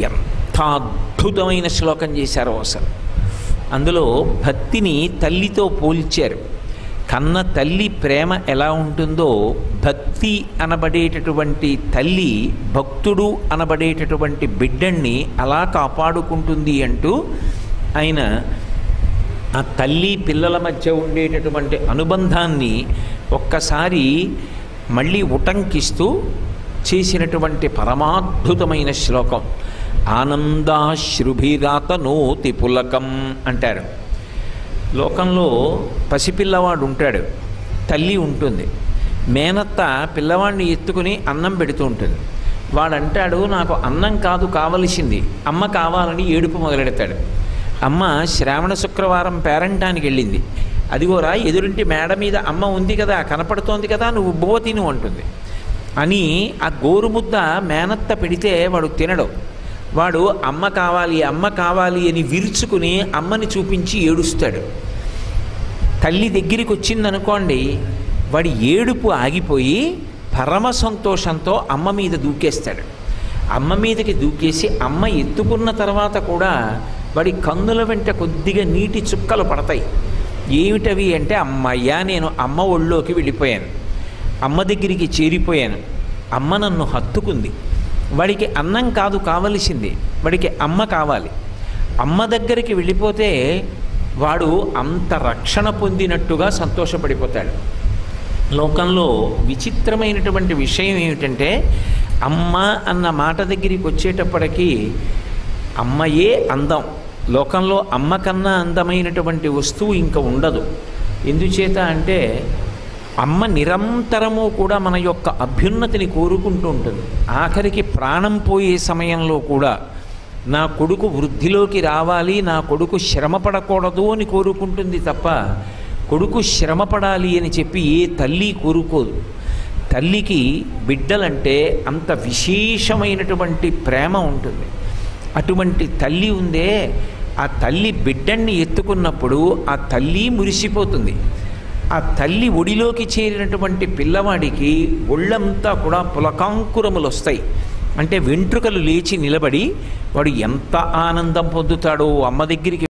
ఎంత అద్భుతమైన శ్లోకం చేశారో అసలు. అందులో భక్తిని తల్లితో పోల్చారు. కన్న తల్లి ప్రేమ ఎలా ఉంటుందో భక్తి అనబడేటటువంటి తల్లి భక్తుడు అనబడేటటువంటి బిడ్డణ్ణి అలా కాపాడుకుంటుంది అంటూ ఆయన ఆ తల్లి పిల్లల మధ్య ఉండేటటువంటి అనుబంధాన్ని ఒక్కసారి మళ్ళీ ఉటంకిస్తూ చేసినటువంటి పరమాద్భుతమైన శ్లోకం. ఆనందాశ్రుభిరాతనోతి పులకం అంటారు. లోకంలో పసిపిల్లవాడు ఉంటాడు, తల్లి ఉంటుంది, మేనత్త పిల్లవాడిని ఎత్తుకుని అన్నం పెడుతూ ఉంటుంది. వాడంటాడు, నాకు అన్నం కాదు కావలసింది, అమ్మ కావాలని ఏడుపు మొదలెడతాడు. అమ్మ శ్రావణ శుక్రవారం పేరంటానికి వెళ్ళింది, అదిగోరా ఎదురింటి మేడ మీద అమ్మ ఉంది కదా, కనపడుతోంది కదా, నువ్వు బువ్వ తిను అంటుంది. అని ఆ గోరుముద్ద మేనత్త పెడితే వాడు తినడు. వాడు అమ్మ కావాలి అమ్మ కావాలి అని విరుచుకుని అమ్మని చూపించి ఏడుస్తాడు. తల్లి దగ్గరికి వచ్చిందనుకోండి, వాడి ఏడుపు ఆగిపోయి పరమ సంతోషంతో అమ్మ మీద దూకేస్తాడు. అమ్మ మీదకి దూకేసి అమ్మ ఎత్తుకున్న తర్వాత కూడా వాడి కన్నుల వెంట కొద్దిగా నీటి చుక్కలు పడతాయి. ఏమిటవి అంటే, అమ్మయ్యా నేను అమ్మ ఒళ్ళోకి వెళ్ళిపోయాను, అమ్మ దగ్గరికి చేరిపోయాను, అమ్మ నన్ను హత్తుకుంది. వాడికి అన్నం కాదు కావలసింది, వాడికి అమ్మ కావాలి. అమ్మ దగ్గరికి వెళ్ళిపోతే వాడు అంత రక్షణ పొందినట్టుగా సంతోషపడిపోతాడు. లోకంలో విచిత్రమైనటువంటి విషయం ఏమిటంటే, అమ్మ అన్న మాట దగ్గరికి వచ్చేటప్పటికీ అమ్మయే అందం. లోకంలో అమ్మ కన్నా అందమైనటువంటి వస్తువు ఇంకా ఉండదు. ఎందుచేత అంటే అమ్మ నిరంతరము కూడా మన యొక్క అభ్యున్నతిని కోరుకుంటూ ఉంటుంది. ఆఖరికి ప్రాణం పోయే సమయంలో కూడా నా కొడుకు వృద్ధిలోకి రావాలి, నా కొడుకు శ్రమ పడకూడదు అని కోరుకుంటుంది తప్ప కొడుకు శ్రమ పడాలి అని చెప్పి ఏ తల్లి కోరుకోదు. తల్లికి బిడ్డలంటే అంత విశేషమైనటువంటి ప్రేమ ఉంటుంది. అటువంటి తల్లి ఉందే, ఆ తల్లి బిడ్డన్ని ఎత్తుకున్నప్పుడు ఆ తల్లి మురిసిపోతుంది. ఆ తల్లి ఒడిలోకి చేరినటువంటి పిల్లవాడికి ఒళ్ళంతా కూడా పులకాంకురములు వస్తాయి. అంటే వెంట్రుకలు లేచి నిలబడి వాడు ఎంత ఆనందం పొందుతాడో అమ్మ దగ్గరికి